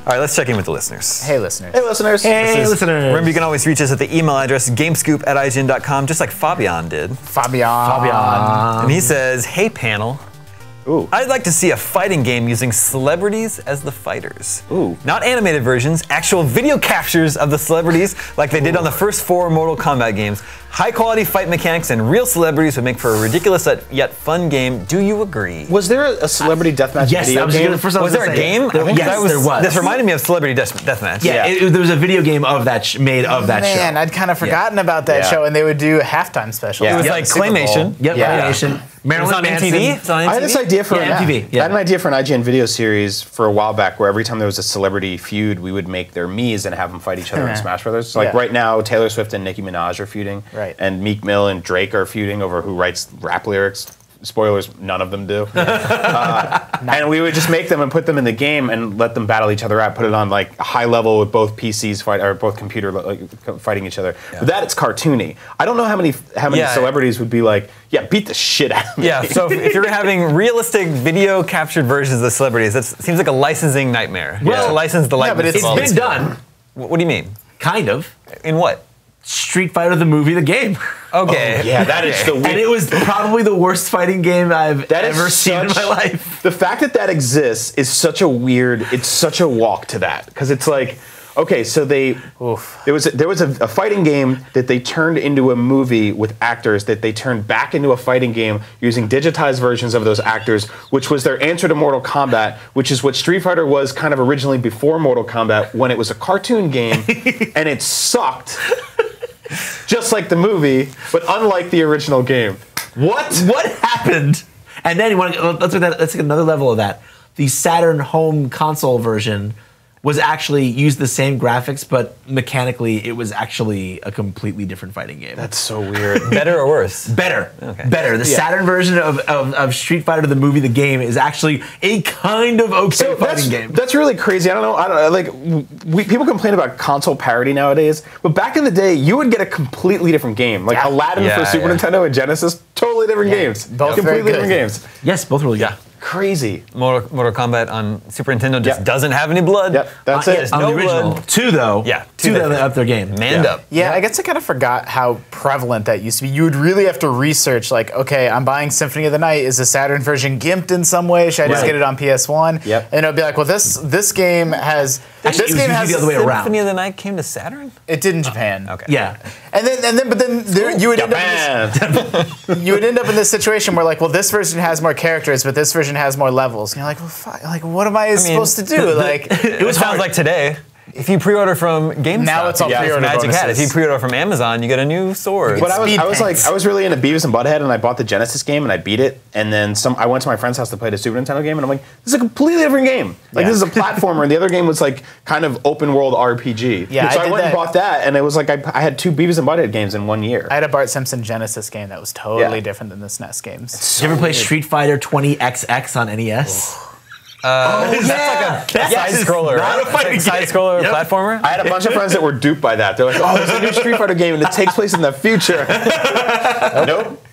All right, let's check in with the listeners. Hey, listeners. Hey, listeners. Hey, listeners. Remember, you can always reach us at the email address gamescoop@ign.com, just like Fabian did. Fabian. And he says, hey, panel. Ooh. I'd like to see a fighting game using celebrities as the fighters. Ooh. Not animated versions, actual video captures of the celebrities like they did on the first 4 Mortal Kombat games. High quality fight mechanics and real celebrities would make for a ridiculous yet fun game. Do you agree? Was there a celebrity deathmatch Yes, video that was game? the first time I Was there a game? There, yes, there was. This reminded me of Celebrity Deathmatch. Yeah, there was a video game of that made of that show. Man, I'd kind of forgotten about that Yeah. show, and they would do halftime specials. Yeah. It was Yep, like Super Bowl. claymation. Yep, Yeah. animation. It's on MTV. It's on MTV. I had this idea for Yeah, MTV, yeah. I had an idea for an IGN video series for a while back where every time there was a celebrity feud, we would make their Mii's and have them fight each other in Smash Brothers. So like Yeah. right now, Taylor Swift and Nicki Minaj are feuding, Right. and Meek Mill and Drake are feuding over who writes rap lyrics. Spoilers, none of them do. And we would just make them and put them in the game and let them battle each other out. Put it on like a high level with both PCs fight or both computer fighting each other. Yeah. But that it's cartoony. I don't know how many Yeah. celebrities would be like, yeah, beat the shit out of me. Yeah, so if you're having realistic video captured versions of the celebrities, that seems like a licensing nightmare. Well, to license the likeness but of It's all been these- done, What do you mean? kind of. In what? Street Fighter the movie, the game. Okay. Yeah, that is the And weird. it was probably the worst fighting game I've That is ever seen in such- my life. The fact that that exists is such a weird. It's such a walk to that because it's like, okay, so there was a fighting game that they turned into a movie with actors that they turned back into a fighting game using digitized versions of those actors, which was their answer to Mortal Kombat, which is what Street Fighter was kind of originally before Mortal Kombat when it was a cartoon game and it sucked. Just like the movie, but unlike the original game. What happened? And then let's take another level of that. The Saturn home console version was actually used the same graphics, but mechanically it was actually a completely different fighting game. That's so weird. Better or worse? Better. Okay. Better. The Saturn version of Street Fighter, the movie, the game, is actually a kind of okay fighting game. That's really crazy. I don't know. Like people complain about console parity nowadays, but back in the day, you would get a completely different game. Like Aladdin Yeah, for Super yeah. Nintendo and Genesis, totally different games. Both completely very different good. games. Yes, both really good. Yeah. Crazy. Mortal Kombat on Super Nintendo just Yep. doesn't have any blood. Yep, that's Yes, it. On no the original. blood. 2, though. Yeah, 2 2 that up their game. Manned Yeah. up. Yeah, I guess I kind of forgot how prevalent that used to be. You would really have to research, like, okay, I'm buying Symphony of the Night. Is the Saturn version gimped in some way? Should I just Right. get it on PS1? Yep. And it would be like, well, this game has Actually, it was usually the other way around. Symphony of the Night came to Saturn? It did in Japan. Okay. Yeah. But then you would end up in Japan. you would end up in this situation where like, well, this version has more characters, but this version has more levels. And you're like, well, fuck, like, what am I supposed to do? Like, It sounds like today. If you pre-order from GameStop, Now it's all you get pre-order Magic Hat. If bonuses. you pre-order from Amazon, you get a new sword. But Speed I was paints. I was really into Beavis and Butthead, and I bought the Genesis game and I beat it. And then I went to my friend's house to play the Super Nintendo game, and I'm like, this is a completely different game. Like Yeah. this is a platformer, and the other game was like kind of open world RPG. Yeah, so I I did went and that. bought that, and it was like I had 2 Beavis and Butthead games in 1 year. I had a Bart Simpson Genesis game that was totally Yeah. different than the SNES games. Did you ever play Street Fighter 20XX on NES? That's like a side scroller. not a fighting Side game. scroller Yep. platformer. I had a bunch of friends that were duped by that. They're like, oh, there's a new Street Fighter game, and it takes place in the future. Nope.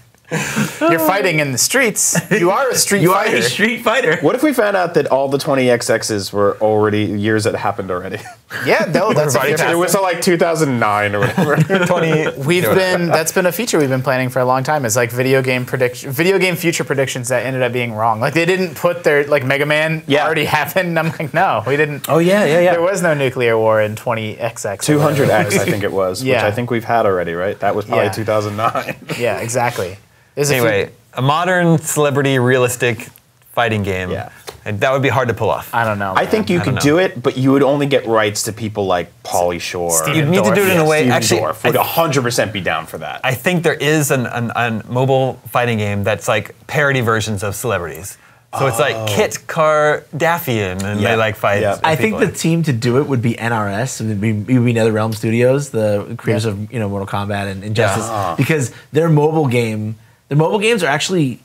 You're fighting in the streets. You are a street You are fighter. a Street Fighter. What if we found out that all the 20XXs were already years that happened already? Yeah, no, that's a Everybody future. It was like 2009 or whatever. 20. That's been a feature we've been planning for a long time. Is like video game future predictions that ended up being wrong. Like they didn't put their like Mega Man already happened. And I'm like, no, we didn't. Oh, yeah. There was no nuclear war in 20XX. 200X, I think it was, which Yeah. I think we've had already, right? That was probably Yeah. 2009. Yeah, exactly. There's a few- Anyway, a modern celebrity realistic fighting game. Yeah. And that would be hard to pull off. I don't know. I think you could know. do it, but you would only get rights to people like Pauly Shore. Steven You'd need to do it in a way. Steven Actually, Dorff would 100% be down for that. I think there is a mobile fighting game that's like parody versions of celebrities. So it's like Kit Kardashian, and Yeah. they like fight. Yeah. I think people. the team to do it would be NRS. It would be NetherRealm Studios, the creators of Mortal Kombat and Injustice, because their mobile games are actually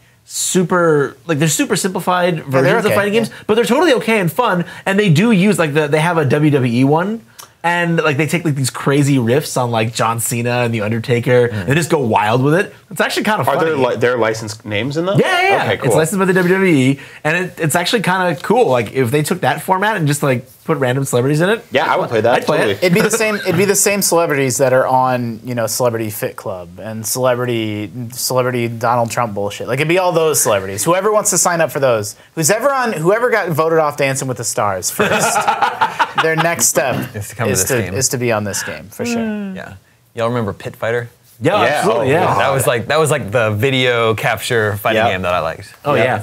they're super simplified versions of okay, fighting games, but they're totally okay and fun. And they do use they have a WWE one. And like they take like these crazy riffs on like John Cena and The Undertaker, and they just go wild with it. It's actually kind of Are funny. there licensed names in them? Yeah. Okay, cool. It's licensed by the WWE, and it's actually kind of cool. Like if they took that format and just like put random celebrities in it. Yeah, I would play that. I'd play totally. it. It'd be the same. It'd be the same celebrities that are on, Celebrity Fit Club and celebrity Donald Trump bullshit. Like it'd be all those celebrities. Whoever wants to sign up for those, whoever got voted off Dancing with the Stars first, their next step is to be on this game for sure. Yeah. Y'all remember Pit Fighter? Yeah, absolutely. Yeah. That was like the video capture fighting game that I liked. Oh yeah.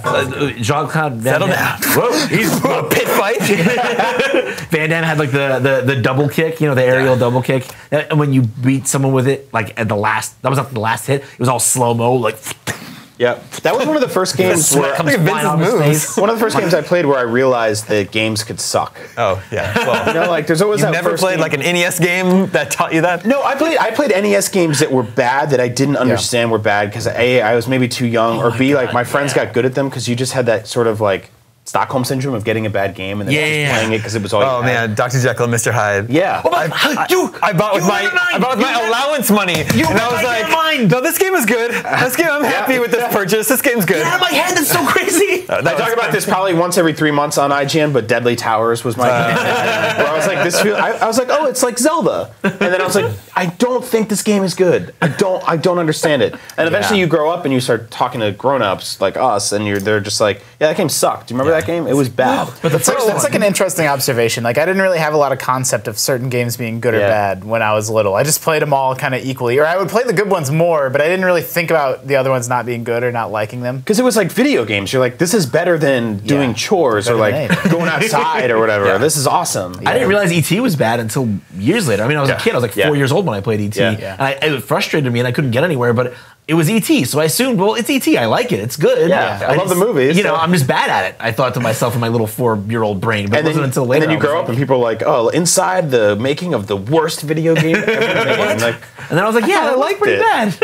Jean-Claude Van Settle Damme. down. Whoa, he's a pit fight. Van Damme had like the double kick, the aerial double kick. And when you beat someone with it, like at the last, that was not the last hit. It was all slow mo, like. Yeah, that was one of the first games where one of the first games I played where I realized that games could suck. Oh yeah, well, there's always you that never first played game. like an NES game that taught you that. No, I played NES games that were bad that I didn't understand were bad because A, I was maybe too young, or B, like my friends got good at them because you just had that sort of like Stockholm syndrome of getting a bad game and then just playing it because it was all. Oh man, Dr. Jekyll and Mr. Hyde. Yeah. I bought with my allowance money, and I was like, no, this game is good. This game, I'm happy with this purchase. This game's good. Get out of my head, that's so crazy. I talk about this probably once every 3 months on IGN, but Deadly Towers was my game. Where I was like, I was like, oh, it's like Zelda, and then I was like, I don't think this game is good. I don't understand it. And eventually you grow up and you start talking to grown-ups like us, and they're just like, yeah, that game sucked. Do you remember that game? It was bad. But that's like an interesting observation. Like I didn't really have a lot of concept of certain games being good or bad when I was little. I just played them all kind of equally, or I would play the good ones more, but I didn't really think about the other ones not being good or not liking them. Because it was like video games. You're like, this is better than doing chores or like going outside or whatever. This is awesome. I didn't realize E.T. was bad until years later. I mean, I was a kid. I was like 4 years old when I played E.T. And it frustrated me and I couldn't get anywhere, but it was E.T., so I assumed, well, it's E.T., I like it, it's good. Yeah, I love the movies. I'm just bad at it, I thought to myself in my little 4-year-old brain, but it wasn't until later. And then you grow up and people are like, oh, inside the making of the worst video game ever made. And then I was like, yeah, I like pretty bad.